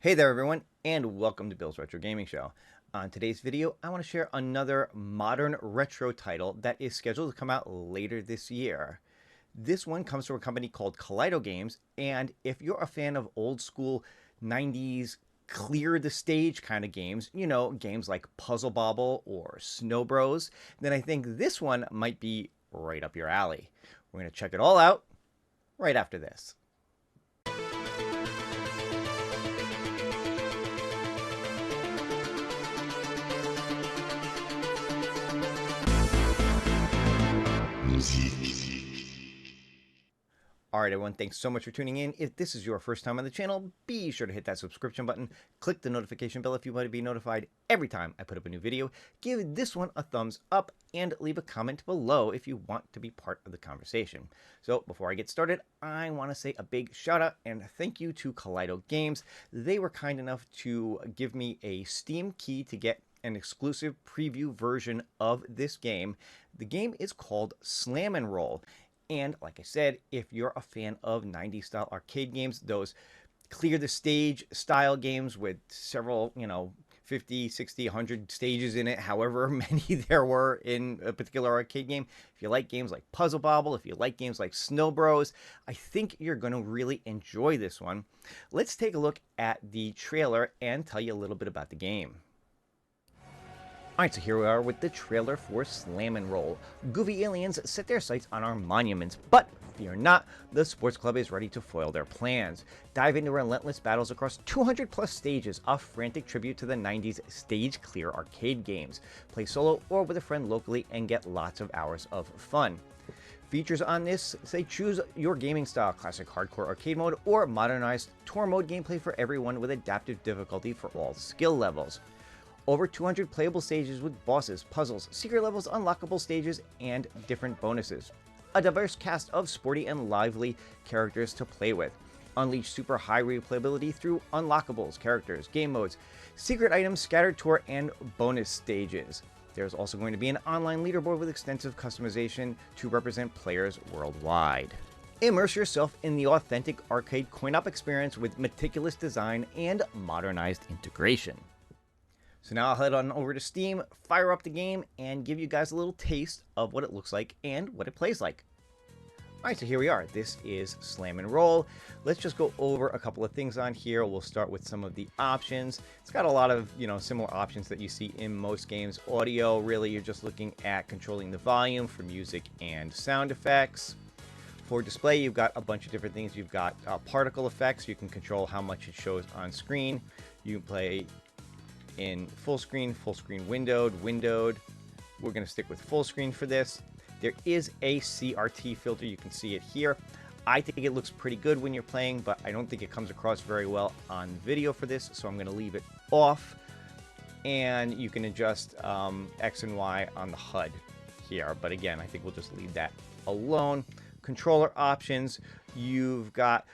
Hey there everyone, and welcome to Bill's Retro Gaming Show. On today's video, I want to share another modern retro title that is scheduled to come out later this year. This one comes from a company called Kaleido Games, and if you're a fan of old school 90's clear the stage kind of games, games like Puzzle Bobble or Snow Bros, then I think this one might be right up your alley. We're going to check it all out right after this. Alright everyone, thanks so much for tuning in. If this is your first time on the channel, be sure to hit that subscription button, click the notification bell if you want to be notified every time I put up a new video, give this one a thumbs up, and leave a comment below if you want to be part of the conversation. So before I get started, I want to say a big shout out and thank you to Kaleido Games. They were kind enough to give me a Steam key to get an exclusive preview version of this game. The game is called Slam and Roll. And like I said, if you're a fan of 90s style arcade games, those clear the stage style games with several, 50, 60, 100 stages in it, however many there were in a particular arcade game. If you like games like Puzzle Bobble, if you like games like Snow Bros, I think you're going to really enjoy this one. Let's take a look at the trailer and tell you a little bit about the game. Alright, so here we are with the trailer for Slam and Roll. Goofy aliens set their sights on our monuments, but fear not, the sports club is ready to foil their plans. Dive into relentless battles across 200 plus stages, a frantic tribute to the 90s stage clear arcade games. Play solo or with a friend locally and get lots of hours of fun. Features on this say choose your gaming style, classic hardcore arcade mode or modernized tour mode gameplay for everyone with adaptive difficulty for all skill levels. Over 200 playable stages with bosses, puzzles, secret levels, unlockable stages, and different bonuses. A diverse cast of sporty and lively characters to play with. Unleash super high replayability through unlockables, characters, game modes, secret items, scattered tour, and bonus stages. There's also going to be an online leaderboard with extensive customization to represent players worldwide. Immerse yourself in the authentic arcade coin-op experience with meticulous design and modernized integration. So now I'll head on over to Steam, fire up the game, and give you guys a little taste of what it looks like and what it plays like. Alright, so here we are. This is Slam and Roll. Let's just go over a couple of things on here. We'll start with some of the options. It's got a lot of, similar options that you see in most games. Audio, really, you're just looking at controlling the volume for music and sound effects. For display, you've got a bunch of different things. You've got particle effects. You can control how much it shows on screen. You can play in full screen windowed. We're going to stick with full screen for this. There is a CRT filter. You can see it here. I think it looks pretty good when you're playing, but I don't think it comes across very well on video for this, so I'm going to leave it off. And you can adjust X and Y on the HUD here, but again, I think we'll just leave that alone. Controller options, you've got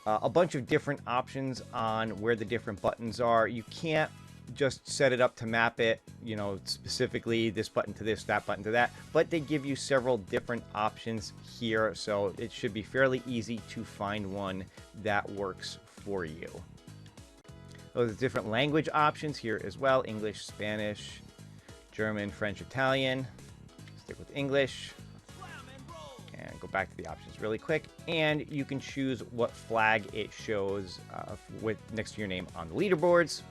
a bunch of different options on where the different buttons are. You can't just set it up to map it, specifically this button to this, that button to that, but they give you several different options here, so it should be fairly easy to find one that works for you. Those different language options here as well: English, Spanish, German, French, Italian. Stick with English and go back to the options really quick, and you can choose what flag it shows with next to your name on the leaderboards.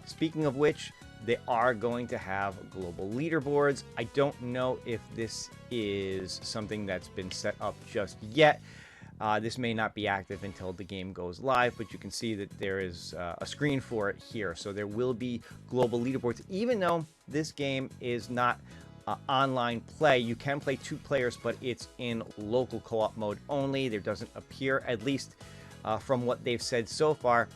Speaking of which, they are going to have global leaderboards. I don't know if this is something that's been set up just yet. This may not be active until the game goes live, but you can see that there is a screen for it here. So there will be global leaderboards. Even though this game is not online play, you can play 2 players, but it's in local co-op mode only. There doesn't appear, at least from what they've said so far,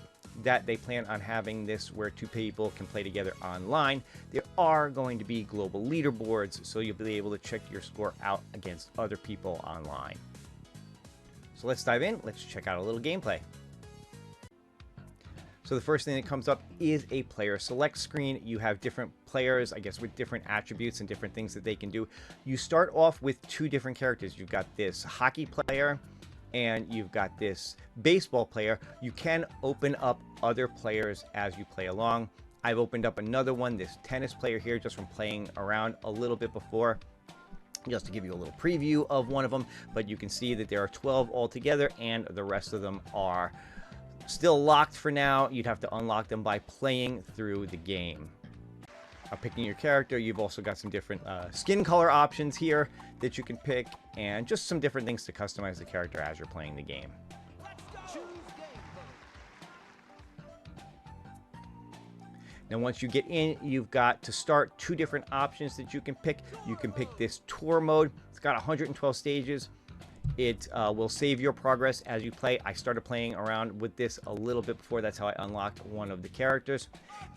that they plan on having this where 2 people can play together online. There are going to be global leaderboards, so you'll be able to check your score out against other people online. So let's dive in. Let's check out a little gameplay. So the first thing that comes up is a player select screen. You have different players, I guess, with different attributes and different things that they can do. You start off with 2 different characters. You've got this hockey player and you've got this baseball player. You can open up other players as you play along. I've opened up another one, this tennis player here, just from playing around a little bit before, just to give you a little preview of one of them. But you can see that there are 12 altogether, and the rest of them are still locked for now. You'd have to unlock them by playing through the game. Picking your character, you've also got some different skin color options here that you can pick, and just some different things to customize the character as you're playing the game. Now, once you get in, you've got to start 2 different options that you can pick. You can pick this tour mode. It's got 112 stages. It will save your progress as you play. I started playing around with this a little bit before. That's how I unlocked one of the characters.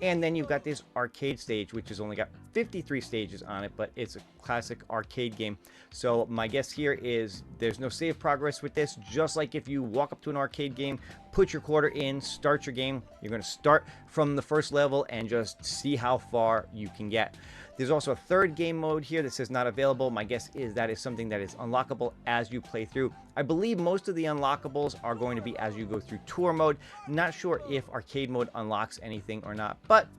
And then you've got this arcade stage, which has only got 53 stages on it, but it's a classic arcade game. So my guess here is there's no save progress with this. Just like if you walk up to an arcade game, put your quarter in, start your game, you're going to start from the first level and just see how far you can get. There's also a third game mode here that says not available. My guess is that is something that is unlockable as you play through. I believe most of the unlockables are going to be as you go through tour mode. Not sure if arcade mode unlocks anything or not, but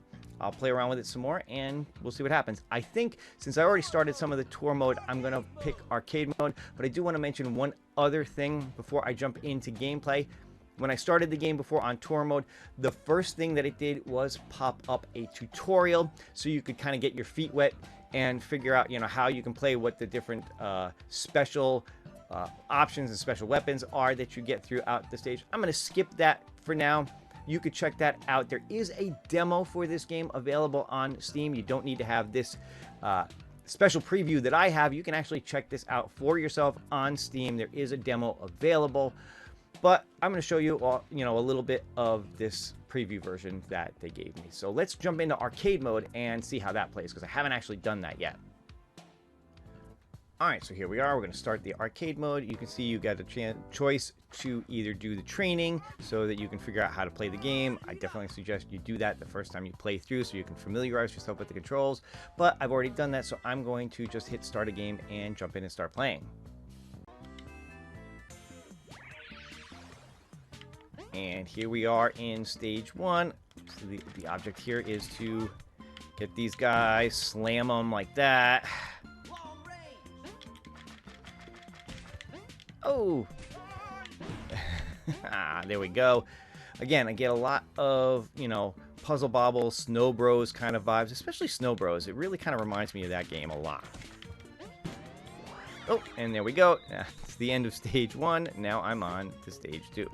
I'll play around with it some more and we'll see what happens. I think since I already started some of the tour mode, I'm going to pick arcade mode, but I do want to mention one other thing before I jump into gameplay. When I started the game before on tour mode, the first thing that it did was pop up a tutorial so you could kind of get your feet wet and figure out, how you can play, what the different special options and special weapons are that you get throughout the stage. I'm going to skip that for now. You could check that out. There is a demo for this game available on Steam. You don't need to have this special preview that I have. You can actually check this out for yourself on Steam. There is a demo available. But I'm going to show you, a little bit of this preview version that they gave me. So let's jump into arcade mode and see how that plays, because I haven't actually done that yet. All right, so here we are. We're going to start the arcade mode. You can see you got a choice to either do the training so that you can figure out how to play the game. I definitely suggest you do that the first time you play through so you can familiarize yourself with the controls. But I've already done that, so I'm going to just hit start a game and jump in and start playing. And here we are in stage 1. So the object here is to get these guys, slam them like that. Oh! There we go. Again, I get a lot of, Puzzle Bobble, Snow Bros kind of vibes, especially Snow Bros. It really kind of reminds me of that game a lot. Oh, and there we go. It's the end of stage 1. Now I'm on to stage 2.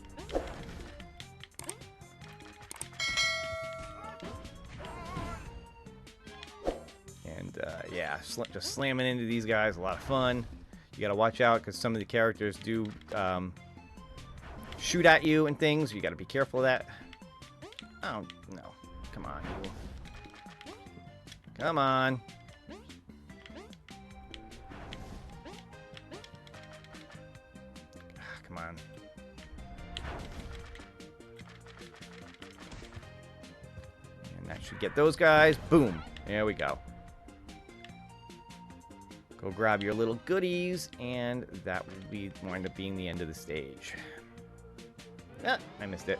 Yeah, just slamming into these guys, a lot of fun. You gotta watch out because some of the characters do shoot at you and things. You gotta be careful of that. Oh, no. Come on, you. Come on. Come on. And that should get those guys. Boom. There we go. Go grab your little goodies, and that will wind up being the end of the stage. Ah, I missed it.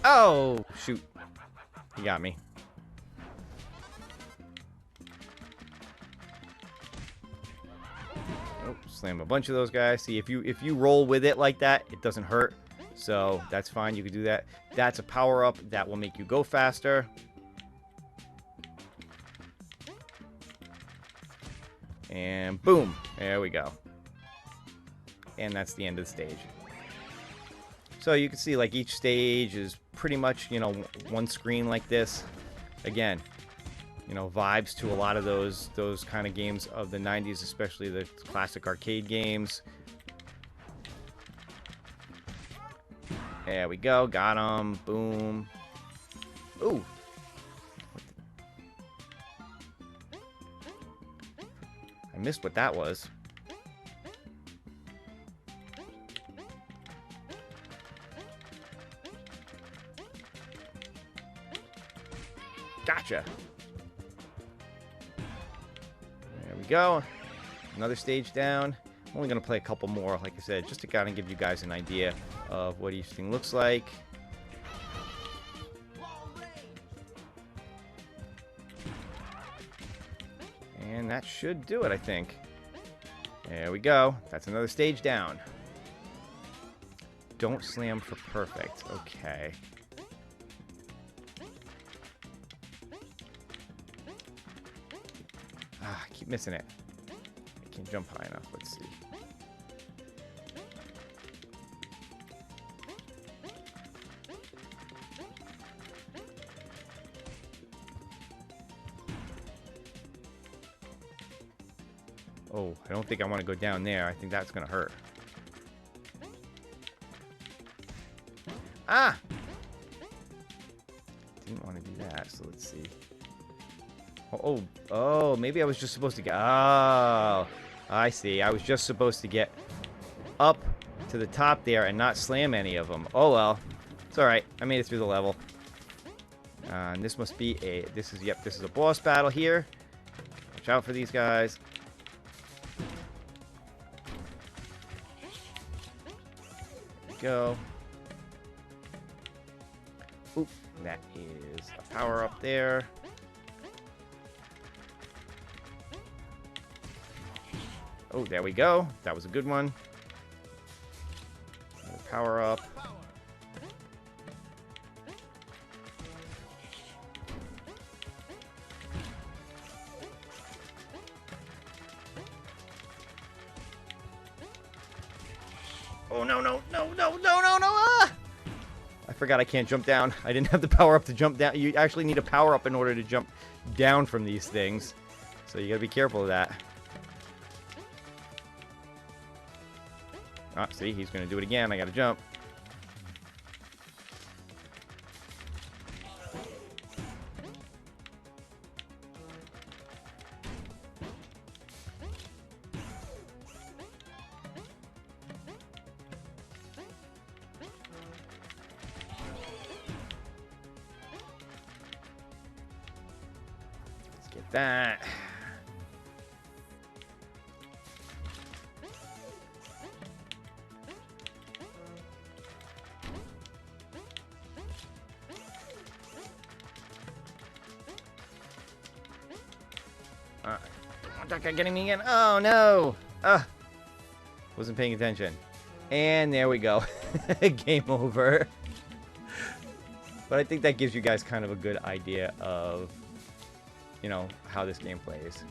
Oh, shoot. He got me. Oh, slam a bunch of those guys. See, if you roll with it like that, it doesn't hurt. So that's fine. You can do that. That's a power-up that will make you go faster. And boom. There we go. And that's the end of the stage. So you can see, like, each stage is pretty much, one screen like this. Again, vibes to a lot of those kind of games of the 90s, especially the classic arcade games. There we go. Got him. Boom. Ooh. I missed what that was. Gotcha. go. Another stage down. I'm only going to play a couple more, like I said, just to kind of give you guys an idea of what each thing looks like. And that should do it, I think. There we go. That's another stage down. Don't slam for perfect. Okay. Ah, I keep missing it. I can't jump high enough. Let's see. Oh, I don't think I want to go down there. I think that's going to hurt. Ah! Didn't want to do that, so let's see. Oh, maybe I was just supposed to get... Oh, I see. I was just supposed to get up to the top there and not slam any of them. Oh, well. It's alright. I made it through the level. And this must be a... This is a boss battle here. Watch out for these guys. There we go. Oop, that is a power up there. Oh, there we go. That was a good one. Another power up. Oh, no, no, no, no, no, no, no! Ah! I forgot I can't jump down. I didn't have the power up to jump down. You actually need a power up in order to jump down from these things. So you gotta be careful of that. Ah, see, he's gonna do it again. I gotta jump. Let's get that. That guy getting me again. Oh, no. Wasn't paying attention. And there we go. Game over. But I think that gives you guys kind of a good idea of, you know, how this game plays.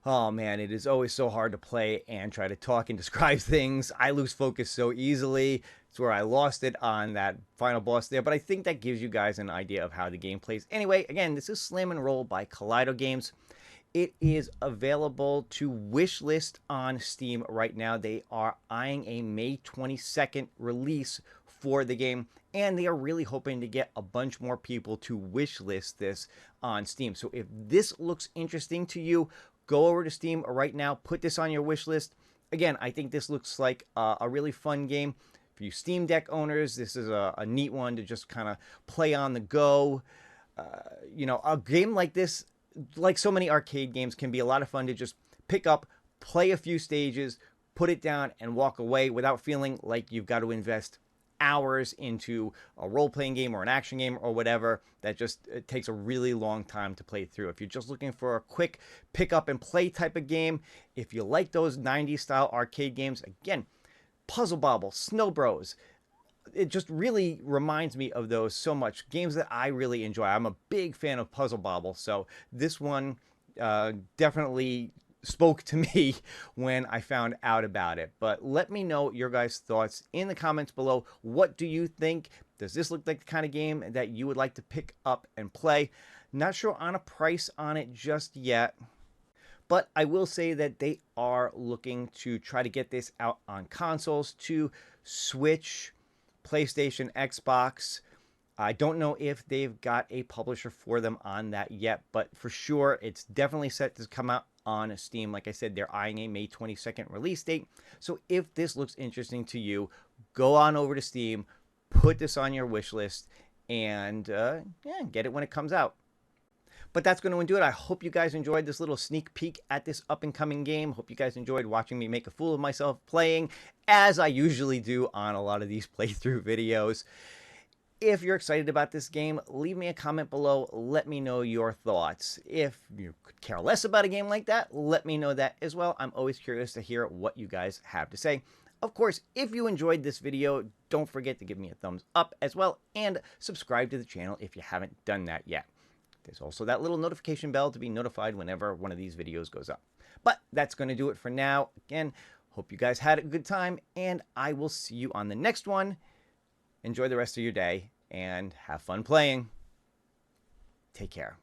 Oh, man, it is always so hard to play and try to talk and describe things. I lose focus so easily. It's where I lost it on that final boss there. But I think that gives you guys an idea of how the game plays. Anyway, again, this is Slam and Roll by Kaleido Games. It is available to Wishlist on Steam right now. They are eyeing a May 22nd release for the game, and they are really hoping to get a bunch more people to wishlist this on Steam. So if this looks interesting to you, go over to Steam right now, put this on your wish list. Again, I think this looks like a really fun game. For you Steam Deck owners, this is a neat one to just kind of play on the go. You know, a game like this, like so many arcade games, can be a lot of fun to just pick up, play a few stages, put it down, and walk away without feeling like you've got to invest hours into a role-playing game or an action game or whatever that just it takes a really long time to play through. If you're just looking for a quick pick up and play type of game, if you like those 90s style arcade games, again, Puzzle Bobble, Snow Bros, it just really reminds me of those so much. Games that I really enjoy. I'm a big fan of Puzzle Bobble, so this one definitely spoke to me when I found out about it. But let me know your guys' thoughts in the comments below. What do you think? Does this look like the kind of game that you would like to pick up and play? Not sure on a price on it just yet, but I will say that they are looking to try to get this out on consoles to Switch, PlayStation, Xbox. I don't know if they've got a publisher for them on that yet, but for sure it's definitely set to come out on Steam. Like I said, they're eyeing a May 22nd release date. So if this looks interesting to you, go on over to Steam, put this on your wish list, and yeah, get it when it comes out. But that's going to do it. I hope you guys enjoyed this little sneak peek at this up-and-coming game. Hope you guys enjoyed watching me make a fool of myself playing, as I usually do on a lot of these playthrough videos. If you're excited about this game, leave me a comment below. Let me know your thoughts. If you could care less about a game like that, let me know that as well. I'm always curious to hear what you guys have to say. Of course, if you enjoyed this video, don't forget to give me a thumbs up as well, and subscribe to the channel if you haven't done that yet. There's also that little notification bell to be notified whenever one of these videos goes up. But that's going to do it for now. Again, hope you guys had a good time, and I will see you on the next one. Enjoy the rest of your day and have fun playing. Take care.